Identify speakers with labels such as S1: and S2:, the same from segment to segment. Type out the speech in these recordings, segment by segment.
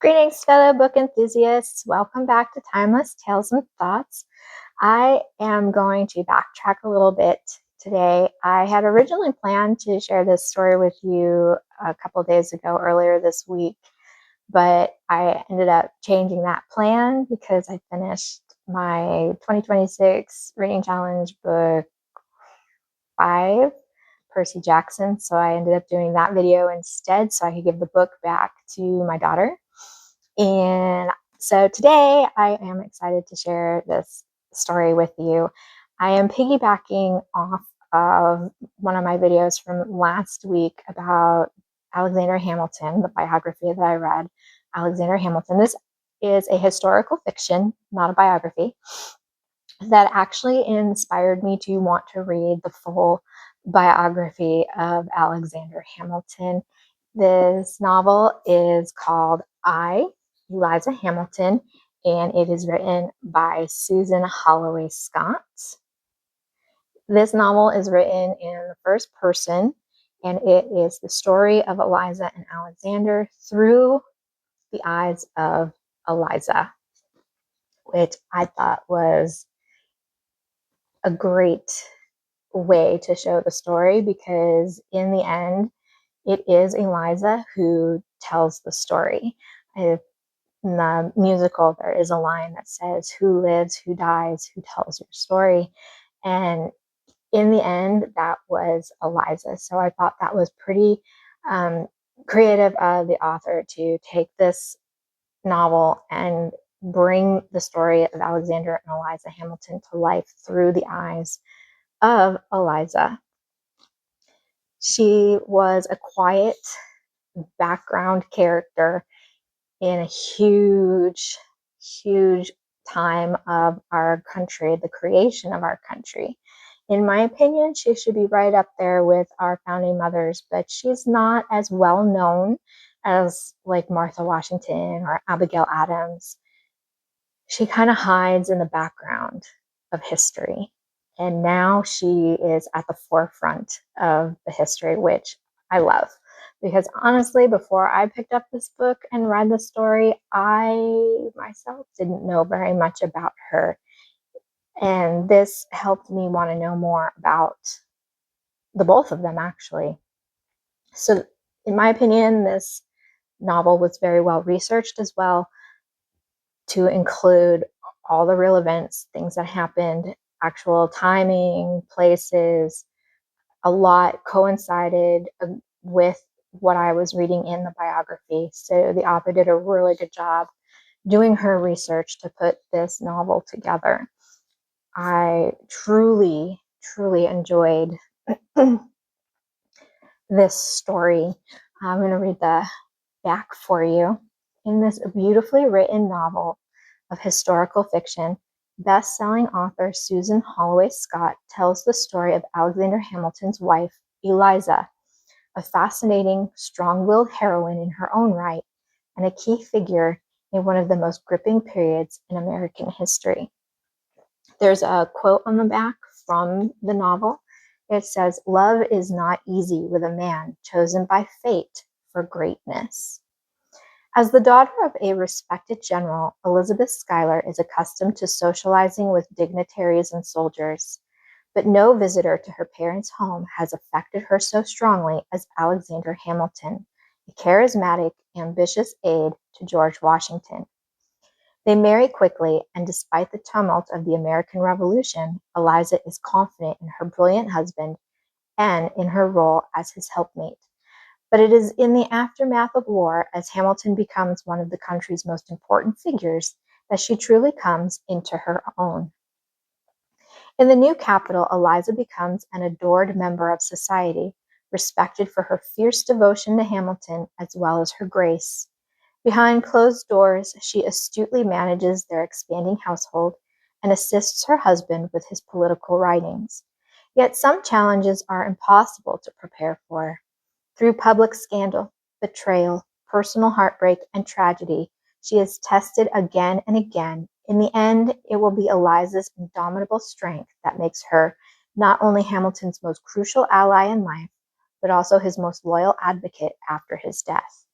S1: Greetings, fellow book enthusiasts. Welcome back to Timeless Tales and Thoughts. I am going to backtrack a little bit today. I had originally planned to share this story with you a couple of days ago, earlier this week, but I ended up changing that plan because I finished my 2026 Reading Challenge book 5, Percy Jackson. So I ended up doing that video instead so I could give the book back to my daughter. And so today I am excited to share this story with you. I am piggybacking off of one of my videos from last week about Alexander Hamilton, the biography that I read. Alexander Hamilton. This is a historical fiction, not a biography, that actually inspired me to want to read the full biography of Alexander Hamilton. This novel is called Eliza Hamilton, and it is written by Susan Holloway Scott. This novel is written in the first person, and it is the story of Eliza and Alexander through the eyes of Eliza, which I thought was a great way to show the story, because in the end, it is Eliza who tells the story. In the musical, there is a line that says, "Who lives, who dies, who tells your story?" And in the end, that was Eliza. So I thought that was pretty creative of the author to take this novel and bring the story of Alexander and Eliza Hamilton to life through the eyes of Eliza. She was a quiet background character in a huge, huge time of our country, the creation of our country. In my opinion, she should be right up there with our founding mothers, but she's not as well known as like Martha Washington or Abigail Adams. She kind of hides in the background of history. And now she is at the forefront of the history, which I love. Because honestly, before I picked up this book and read the story, I myself didn't know very much about her. And this helped me want to know more about the both of them, actually. So, in my opinion, this novel was very well researched as well, to include all the real events, things that happened, actual timing, places. A lot coincided with what I was reading in the biography. So the author did a really good job doing her research to put this novel together. I truly, truly enjoyed this story. I'm going to read the back for you. In this beautifully written novel of historical fiction, best-selling author Susan Holloway Scott tells the story of Alexander Hamilton's wife, Eliza, a fascinating, strong-willed heroine in her own right, and a key figure in one of the most gripping periods in American history. There's a quote on the back from the novel. It says, "Love is not easy with a man chosen by fate for greatness." As the daughter of a respected general, Elizabeth Schuyler is accustomed to socializing with dignitaries and soldiers, but no visitor to her parents' home has affected her so strongly as Alexander Hamilton, a charismatic, ambitious aide to George Washington. They marry quickly, and despite the tumult of the American Revolution, Eliza is confident in her brilliant husband and in her role as his helpmate. But it is in the aftermath of war, as Hamilton becomes one of the country's most important figures, that she truly comes into her own. In the new capital, Eliza becomes an adored member of society, respected for her fierce devotion to Hamilton as well as her grace. Behind closed doors, she astutely manages their expanding household and assists her husband with his political writings. Yet some challenges are impossible to prepare for. Through public scandal, betrayal, personal heartbreak, and tragedy, she is tested again and again. In the end, it will be Eliza's indomitable strength that makes her not only Hamilton's most crucial ally in life, but also his most loyal advocate after his death.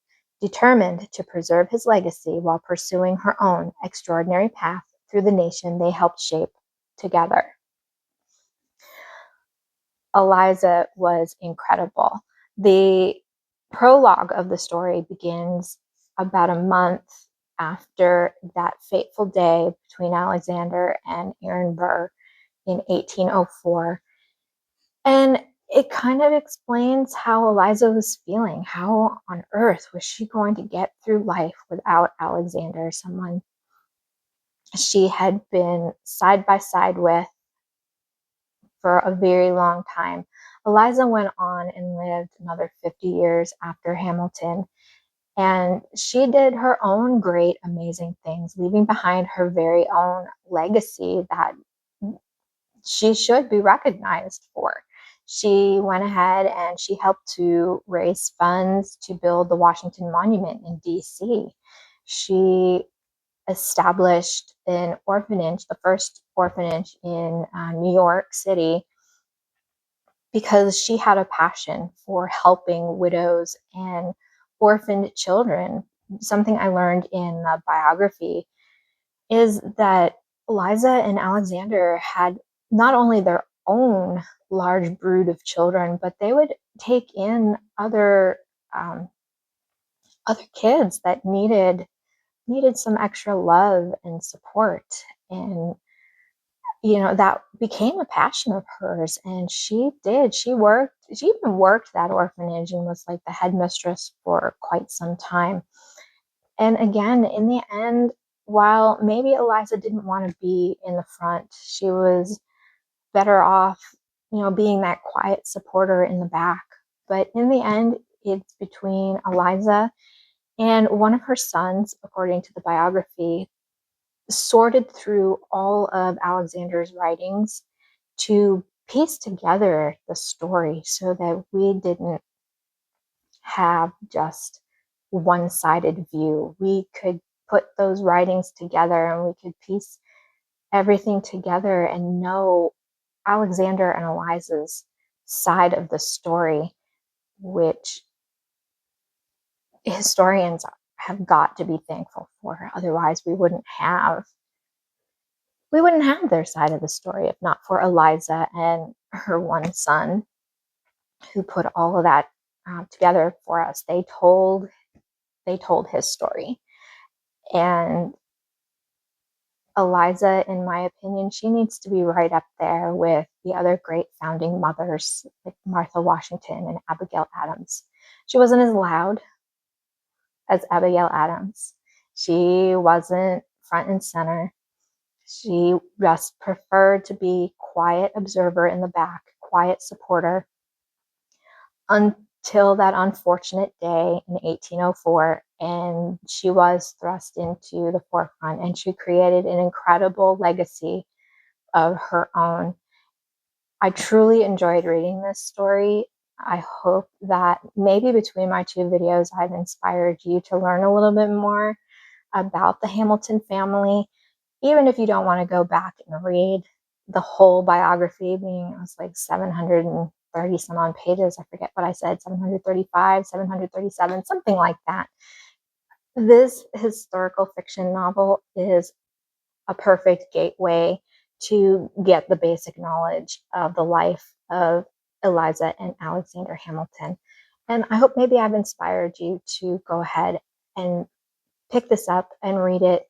S1: Determined to preserve his legacy while pursuing her own extraordinary path through the nation they helped shape together. Eliza was incredible. The prologue of the story begins about a month after that fateful day between Alexander and Aaron Burr in 1804. And it kind of explains how Eliza was feeling. How on earth was she going to get through life without Alexander, someone she had been side by side with for a very long time? Eliza went on and lived another 50 years after Hamilton, and she did her own great, amazing things, leaving behind her very own legacy that she should be recognized for. She went ahead and she helped to raise funds to build the Washington Monument in DC. She established an orphanage, the first orphanage in New York City, because she had a passion for helping widows and orphaned children. Something I learned in the biography is that Eliza and Alexander had not only their own large brood of children, but they would take in um, other kids that needed some extra love and support. And that became a passion of hers. And she even worked that orphanage and was like the headmistress for quite some time. And again, in the end, while maybe Eliza didn't want to be in the front, she was better off, being that quiet supporter in the back. But in the end, it's between Eliza and one of her sons, according to the biography, sorted through all of Alexander's writings to piece together the story so that we didn't have just one-sided view. We could put those writings together and we could piece everything together and know Alexander and Eliza's side of the story, which historians have got to be thankful for. Otherwise, we wouldn't have their side of the story if not for Eliza and her one son, who put all of that together for us. They told his story. And Eliza, in my opinion, she needs to be right up there with the other great founding mothers like Martha Washington and Abigail Adams. She wasn't as loud as Abigail Adams. She wasn't front and center. She just preferred to be quiet observer in the back, quiet supporter, until that unfortunate day in 1804, and she was thrust into the forefront, and she created an incredible legacy of her own. I truly enjoyed reading this story. I hope that maybe between my two videos, I've inspired you to learn a little bit more about the Hamilton family, even if you don't want to go back and read the whole biography, being it was like 730 some on pages. I forget what I said, 735, 737, something like that. This historical fiction novel is a perfect gateway to get the basic knowledge of the life of Eliza and Alexander Hamilton. And I hope maybe I've inspired you to go ahead and pick this up and read it,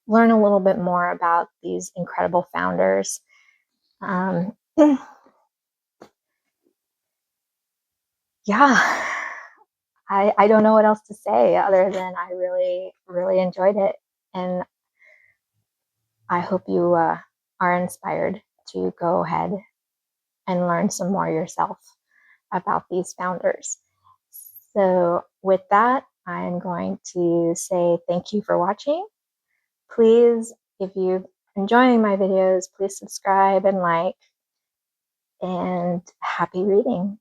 S1: learn a little bit more about these incredible founders. Yeah, I don't know what else to say other than I really, really enjoyed it. And I hope you are inspired to go ahead and learn some more yourself about these founders. So with that, I'm going to say thank you for watching. Please, if you're enjoying my videos, please subscribe and like, and happy reading.